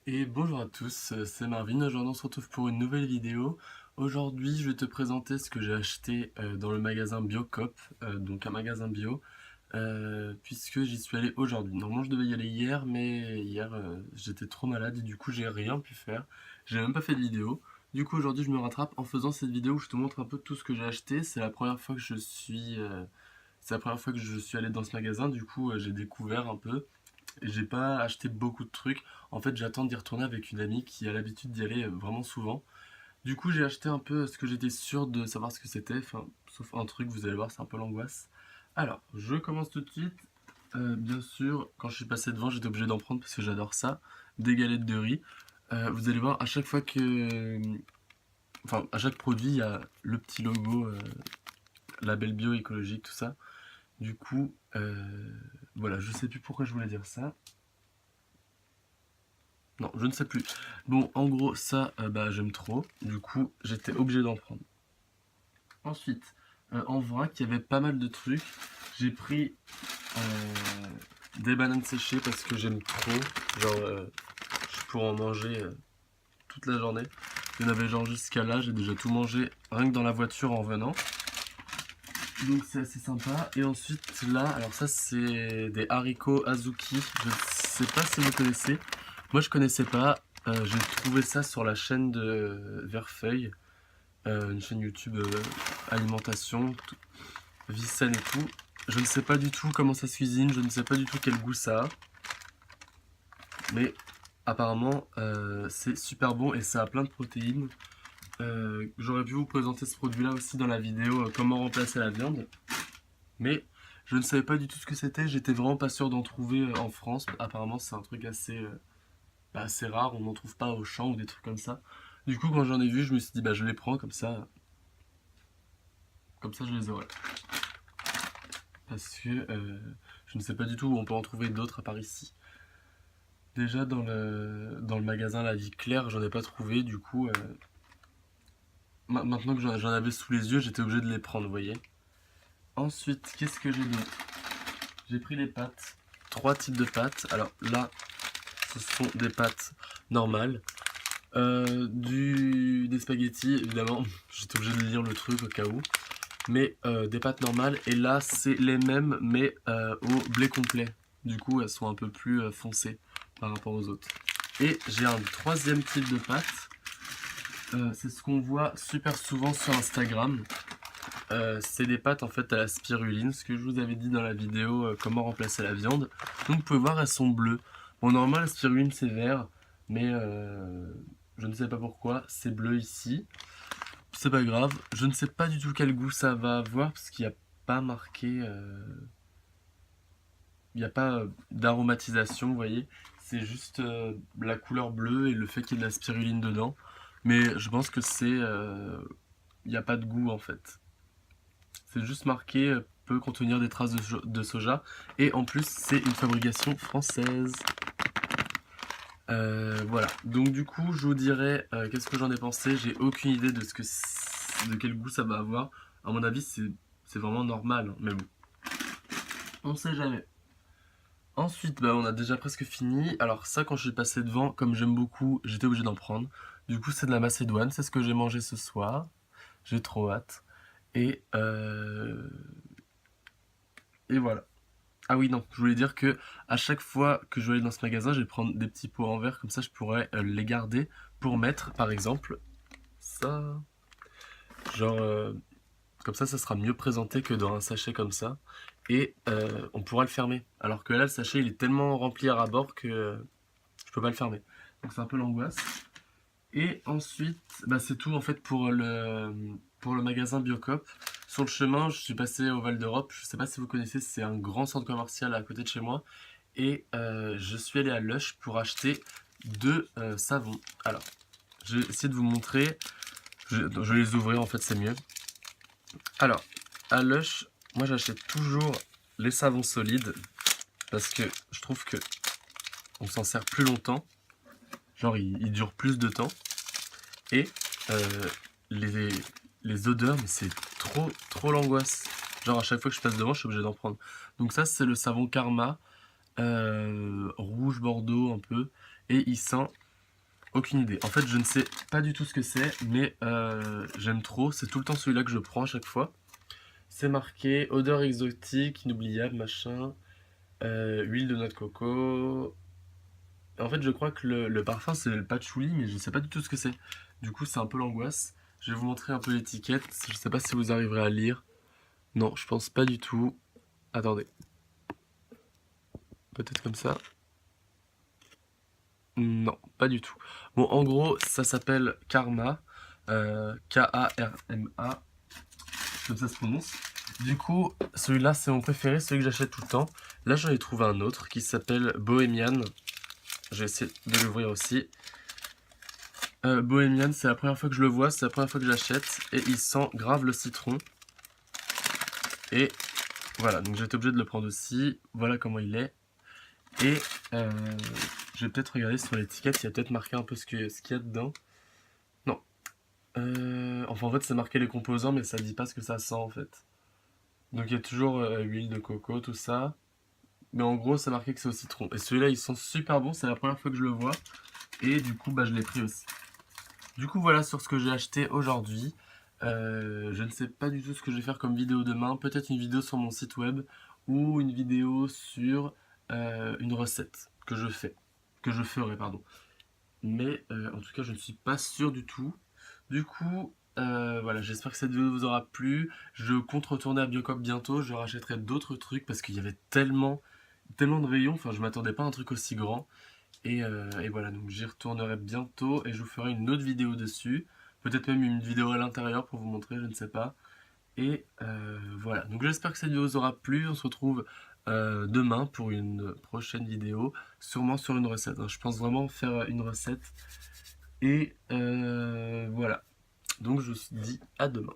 Et bonjour à tous, c'est Marvin. Aujourd'hui on se retrouve pour une nouvelle vidéo. Aujourd'hui je vais te présenter ce que j'ai acheté dans le magasin Biocop, donc un magasin bio, puisque j'y suis allé aujourd'hui. Normalement je devais y aller hier, mais hier j'étais trop malade et du coup j'ai rien pu faire. J'ai même pas fait de vidéo. Du coup aujourd'hui je me rattrape en faisant cette vidéo où je te montre un peu tout ce que j'ai acheté. C'est la première fois que je suis allé dans ce magasin, du coup j'ai découvert un peu. J'ai pas acheté beaucoup de trucs. En fait, j'attends d'y retourner avec une amie qui a l'habitude d'y aller vraiment souvent. Du coup, j'ai acheté un peu ce que j'étais sûr de savoir ce que c'était. Enfin, sauf un truc, vous allez voir, c'est un peu l'angoisse. Alors, je commence tout de suite. Bien sûr, quand je suis passé devant, j'étais obligé d'en prendre parce que j'adore ça. Des galettes de riz. Vous allez voir, à chaque fois que. Enfin, à chaque produit, il y a le petit logo, label bio, écologique, tout ça. Du coup, voilà, je sais plus pourquoi je voulais dire ça. Non, je ne sais plus. Bon, en gros, ça, bah, j'aime trop. Du coup, j'étais obligé d'en prendre. Ensuite, en vrac, il y avait pas mal de trucs. J'ai pris des bananes séchées parce que j'aime trop. Genre, je pourrais en manger toute la journée. Il y en avait genre jusqu'à là, j'ai déjà tout mangé rien que dans la voiture en venant. Donc c'est assez sympa. Et ensuite là, alors ça c'est des haricots azuki. Je ne sais pas si vous connaissez. Moi je connaissais pas. J'ai trouvé ça sur la chaîne de Verfeuille, une chaîne YouTube alimentation, vie saine et tout. Je ne sais pas du tout comment ça se cuisine, je ne sais pas du tout quel goût ça a, mais apparemment c'est super bon et ça a plein de protéines. J'aurais pu vous présenter ce produit-là aussi dans la vidéo comment remplacer la viande. Mais je ne savais pas du tout ce que c'était, j'étais vraiment pas sûr d'en trouver en France. Apparemment, c'est un truc assez rare, on n'en trouve pas au champ ou des trucs comme ça. Du coup, quand j'en ai vu, je me suis dit, bah je les prends comme ça je les aurai. Parce que je ne sais pas du tout où on peut en trouver d'autres à part ici. Déjà, dans le magasin La Vie Claire, j'en ai pas trouvé, du coup, maintenant que j'en avais sous les yeux, j'étais obligé de les prendre, vous voyez. Ensuite, qu'est-ce que j'ai d'autre? J'ai pris les pâtes, trois types de pâtes. Alors là, ce sont des pâtes normales. Des spaghettis, évidemment, j'étais obligé de lire le truc au cas où. Mais des pâtes normales, et là c'est les mêmes, mais au blé complet. Du coup, elles sont un peu plus foncées par rapport aux autres. Et j'ai un troisième type de pâtes. C'est ce qu'on voit super souvent sur Instagram. C'est des pâtes en fait à la spiruline, ce que je vous avais dit dans la vidéo comment remplacer la viande. Donc vous pouvez voir, elles sont bleues. Bon, normalement la spiruline c'est vert, mais je ne sais pas pourquoi, c'est bleu ici. C'est pas grave, je ne sais pas du tout quel goût ça va avoir parce qu'il n'y a pas marqué, il n'y a pas d'aromatisation, vous voyez. C'est juste la couleur bleue et le fait qu'il y ait de la spiruline dedans. Mais je pense que il n'y a pas de goût en fait. C'est juste marqué peut contenir des traces de soja. Et en plus, c'est une fabrication française. Voilà. Donc du coup, je vous dirais qu'est-ce que j'en ai pensé. J'ai aucune idée de quel goût ça va avoir. À mon avis, c'est vraiment normal, hein, mais bon, on sait jamais. Ensuite, bah, on a déjà presque fini. Alors ça, quand je suis passé devant, comme j'aime beaucoup, j'étais obligé d'en prendre. Du coup, c'est de la macédoine. C'est ce que j'ai mangé ce soir. J'ai trop hâte. Et, euh, et voilà. Ah oui, non, je voulais dire que à chaque fois que je vais aller dans ce magasin, je vais prendre des petits pots en verre, comme ça je pourrais les garder pour mettre, par exemple, ça. Genre, comme ça sera mieux présenté que dans un sachet comme ça. Et on pourra le fermer. Alors que là, le sachet, il est tellement rempli à ras-bord que je peux pas le fermer. Donc c'est un peu l'angoisse. Et ensuite, bah, c'est tout en fait pour le magasin Biocop. Sur le chemin, je suis passé au Val d'Europe. Je sais pas si vous connaissez, c'est un grand centre commercial à côté de chez moi. Et je suis allé à Lush pour acheter deux savons. Alors, je vais essayer de vous montrer. Je vais les ouvrir, en fait, c'est mieux. Alors, à Lush, moi j'achète toujours les savons solides parce que je trouve que on s'en sert plus longtemps. Genre, ils durent plus de temps. Et euh, les, les odeurs, mais c'est trop l'angoisse. Genre, à chaque fois que je passe devant, je suis obligé d'en prendre. Donc, ça, c'est le savon Karma, rouge bordeaux un peu. Et il sent Aucune idée. En fait, je ne sais pas du tout ce que c'est, mais j'aime trop. C'est tout le temps celui-là que je prends à chaque fois. C'est marqué odeur exotique, inoubliable, machin, huile de noix de coco. En fait, je crois que le parfum c'est le patchouli, mais je ne sais pas du tout ce que c'est. Du coup, c'est un peu l'angoisse. Je vais vous montrer un peu l'étiquette. Je ne sais pas si vous arriverez à lire. Non, je pense pas du tout. Attendez. Peut-être comme ça. Non, pas du tout. Bon, en gros, ça s'appelle Karma. Karma. Comme ça se prononce. Du coup, celui-là, c'est mon préféré, celui que j'achète tout le temps. Là, j'en ai trouvé un autre qui s'appelle Bohemian. Je vais essayer de l'ouvrir aussi. Bohemian, c'est la première fois que je le vois, c'est la première fois que j'achète. Et il sent grave le citron. Et voilà, donc j'étais obligé de le prendre aussi. Voilà comment il est. Et je vais peut-être regarder sur l'étiquette, il y a peut-être marqué un peu ce qu'il y a dedans. Non. Enfin, en fait, c'est marqué les composants, mais ça dit pas ce que ça sent en fait. Donc il y a toujours huile de coco, tout ça. Mais en gros, c'est marqué que c'est au citron. Et celui-là, il sent super bon, c'est la première fois que je le vois. Et du coup, bah, je l'ai pris aussi. Du coup, voilà sur ce que j'ai acheté aujourd'hui. Je ne sais pas du tout ce que je vais faire comme vidéo demain. Peut-être une vidéo sur mon site web ou une vidéo sur une recette que je fais. Que je ferai, pardon. Mais en tout cas, je ne suis pas sûr du tout. Du coup, voilà, j'espère que cette vidéo vous aura plu. Je compte retourner à Biocop bientôt. Je rachèterai d'autres trucs parce qu'il y avait tellement de rayons. Enfin, je m'attendais pas à un truc aussi grand. Et voilà, donc j'y retournerai bientôt et je vous ferai une autre vidéo dessus. Peut-être même une vidéo à l'intérieur pour vous montrer, je ne sais pas. Et voilà, donc j'espère que cette vidéo vous aura plu. On se retrouve demain pour une prochaine vidéo, sûrement sur une recette, hein. Je pense vraiment faire une recette. Et voilà, donc je vous dis à demain.